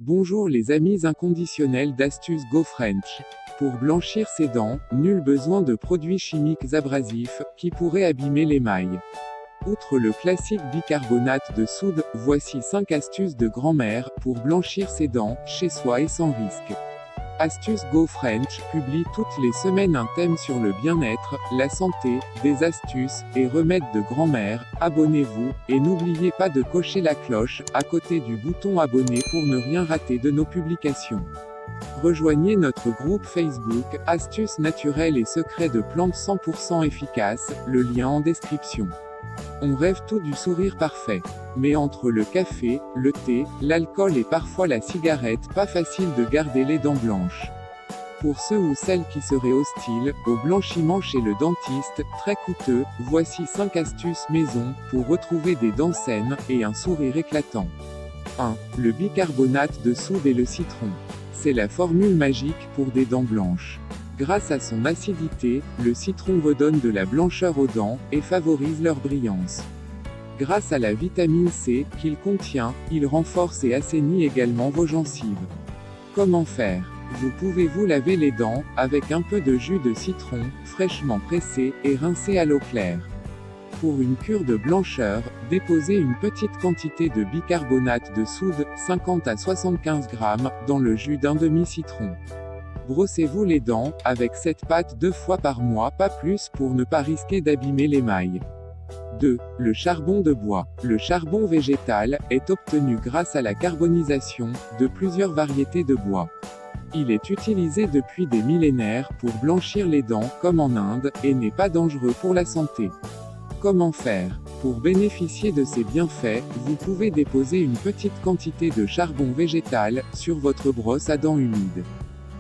Bonjour les amis inconditionnels d'Astuces Go French. Pour blanchir ses dents, nul besoin de produits chimiques abrasifs, qui pourraient abîmer l'émail. Outre le classique bicarbonate de soude, voici 5 astuces de grand-mère, pour blanchir ses dents, chez soi et sans risque. Astuces Go French publie toutes les semaines un thème sur le bien-être, la santé, des astuces, et remèdes de grand-mère. Abonnez-vous, et n'oubliez pas de cocher la cloche, à côté du bouton abonner pour ne rien rater de nos publications. Rejoignez notre groupe Facebook, Astuces naturelles et secrets de plantes 100% efficaces, le lien en description. On rêve tout du sourire parfait. Mais entre le café, le thé, l'alcool et parfois la cigarette, pas facile de garder les dents blanches. Pour ceux ou celles qui seraient hostiles au blanchiment chez le dentiste, très coûteux, voici 5 astuces maison, pour retrouver des dents saines, et un sourire éclatant. 1. Le bicarbonate de soude et le citron. C'est la formule magique pour des dents blanches. Grâce à son acidité, le citron redonne de la blancheur aux dents, et favorise leur brillance. Grâce à la vitamine C qu'il contient, il renforce et assainit également vos gencives. Comment faire? Vous pouvez vous laver les dents, avec un peu de jus de citron, fraîchement pressé, et rincé à l'eau claire. Pour une cure de blancheur, déposez une petite quantité de bicarbonate de soude, 50 à 75 g, dans le jus d'un demi-citron. Brossez-vous les dents, avec cette pâte 2 fois par mois, pas plus, pour ne pas risquer d'abîmer l'émail. 2. Le charbon de bois. Le charbon végétal est obtenu grâce à la carbonisation de plusieurs variétés de bois. Il est utilisé depuis des millénaires pour blanchir les dents, comme en Inde, et n'est pas dangereux pour la santé. Comment faire? Pour bénéficier de ces bienfaits, vous pouvez déposer une petite quantité de charbon végétal sur votre brosse à dents humide.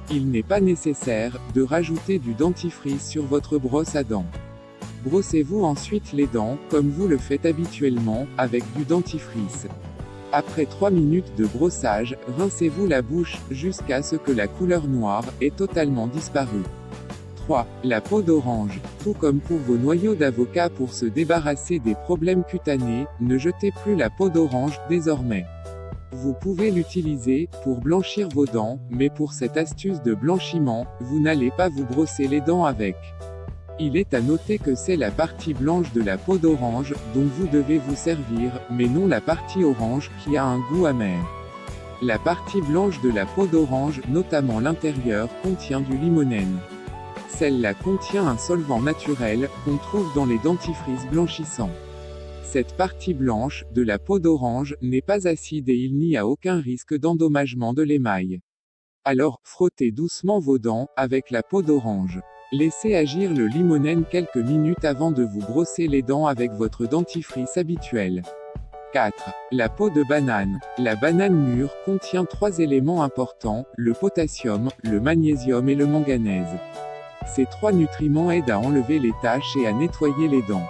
Il n'est pas nécessaire de rajouter du dentifrice sur votre brosse à dents. Brossez-vous ensuite les dents, comme vous le faites habituellement, avec du dentifrice. Après 3 minutes de brossage, rincez-vous la bouche, jusqu'à ce que la couleur noire ait totalement disparu. 3. La peau d'orange. Tout comme pour vos noyaux d'avocat pour se débarrasser des problèmes cutanés, ne jetez plus la peau d'orange, désormais. Vous pouvez l'utiliser pour blanchir vos dents, mais pour cette astuce de blanchiment, vous n'allez pas vous brosser les dents avec. Il est à noter que c'est la partie blanche de la peau d'orange dont vous devez vous servir, mais non la partie orange qui a un goût amer. La partie blanche de la peau d'orange, notamment l'intérieur, contient du limonène. Celle-là contient un solvant naturel qu'on trouve dans les dentifrices blanchissants. Cette partie blanche de la peau d'orange n'est pas acide et il n'y a aucun risque d'endommagement de l'émail. Alors, frottez doucement vos dents avec la peau d'orange. Laissez agir le limonène quelques minutes avant de vous brosser les dents avec votre dentifrice habituel. 4. La peau de banane. La banane mûre contient 3 éléments importants, le potassium, le magnésium et le manganèse. Ces 3 nutriments aident à enlever les taches et à nettoyer les dents.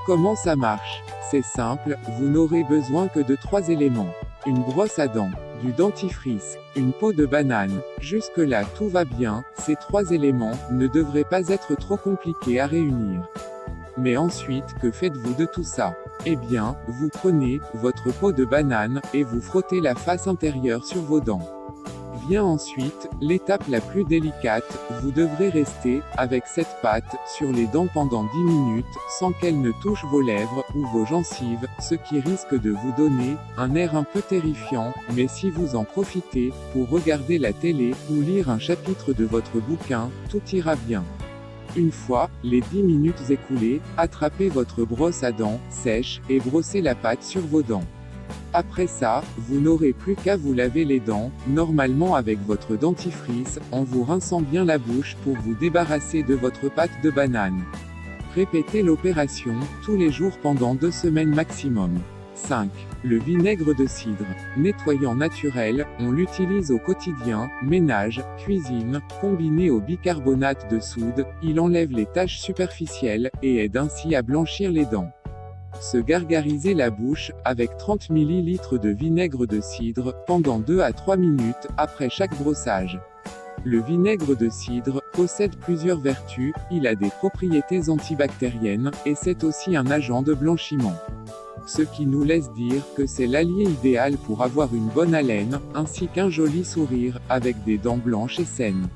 Comment ça marche? C'est simple, vous n'aurez besoin que de 3 éléments. Une brosse à dents, du dentifrice, une peau de banane. Jusque-là tout va bien, ces 3 éléments ne devraient pas être trop compliqués à réunir. Mais ensuite, que faites-vous de tout ça? Eh bien, vous prenez votre peau de banane, et vous frottez la face intérieure sur vos dents. Vient ensuite, l'étape la plus délicate, vous devrez rester, avec cette pâte, sur les dents pendant 10 minutes, sans qu'elle ne touche vos lèvres, ou vos gencives, ce qui risque de vous donner, un air un peu terrifiant, mais si vous en profitez, pour regarder la télé, ou lire un chapitre de votre bouquin, tout ira bien. Une fois les 10 minutes écoulées, attrapez votre brosse à dents, sèche, et brossez la pâte sur vos dents. Après ça, vous n'aurez plus qu'à vous laver les dents, normalement avec votre dentifrice, en vous rinçant bien la bouche pour vous débarrasser de votre pâte de banane. Répétez l'opération, tous les jours pendant 2 semaines maximum. 5. Le vinaigre de cidre. Nettoyant naturel, on l'utilise au quotidien, ménage, cuisine, combiné au bicarbonate de soude, il enlève les taches superficielles, et aide ainsi à blanchir les dents. Se gargariser la bouche, avec 30 ml de vinaigre de cidre, pendant 2 à 3 minutes, après chaque brossage. Le vinaigre de cidre possède plusieurs vertus, il a des propriétés antibactériennes, et c'est aussi un agent de blanchiment. Ce qui nous laisse dire que c'est l'allié idéal pour avoir une bonne haleine, ainsi qu'un joli sourire, avec des dents blanches et saines.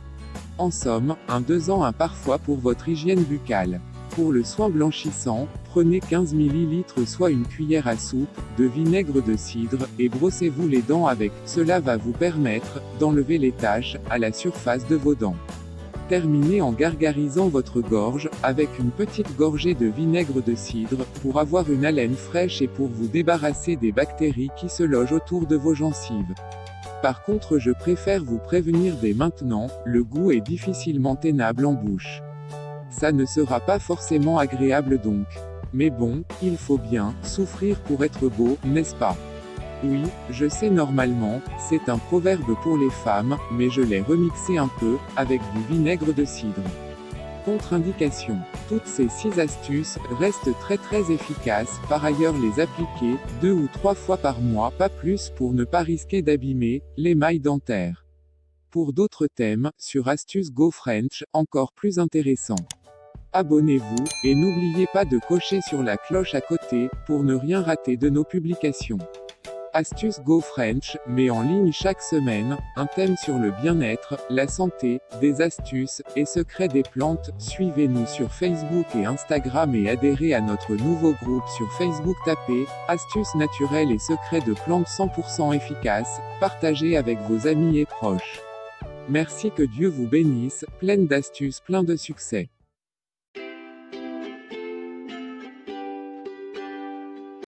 En somme, un 2 en 1 parfois pour votre hygiène buccale. Pour le soin blanchissant, prenez 15 ml soit une cuillère à soupe, de vinaigre de cidre, et brossez-vous les dents avec, cela va vous permettre, d'enlever les taches, à la surface de vos dents. Terminez en gargarisant votre gorge, avec une petite gorgée de vinaigre de cidre, pour avoir une haleine fraîche et pour vous débarrasser des bactéries qui se logent autour de vos gencives. Par contre, je préfère vous prévenir dès maintenant, le goût est difficilement tenable en bouche. Ça ne sera pas forcément agréable donc. Mais bon, il faut bien souffrir pour être beau, n'est-ce pas? Oui, je sais normalement, c'est un proverbe pour les femmes, mais je l'ai remixé un peu, avec du vinaigre de cidre. Contre-indication. Toutes ces 6 astuces restent très efficaces, par ailleurs les appliquer 2 ou 3 fois par mois, pas plus pour ne pas risquer d'abîmer l'émail dentaire. Pour d'autres thèmes, sur Astuces Go French, encore plus intéressant. Abonnez-vous, et n'oubliez pas de cocher sur la cloche à côté, pour ne rien rater de nos publications. Astuces Go French met en ligne chaque semaine un thème sur le bien-être, la santé, des astuces et secrets des plantes. Suivez-nous sur Facebook et Instagram et adhérez à notre nouveau groupe sur Facebook. Tapez Astuces naturelles et secrets de plantes 100% efficaces, partagez avec vos amis et proches. Merci, que Dieu vous bénisse, pleine d'astuces, plein de succès.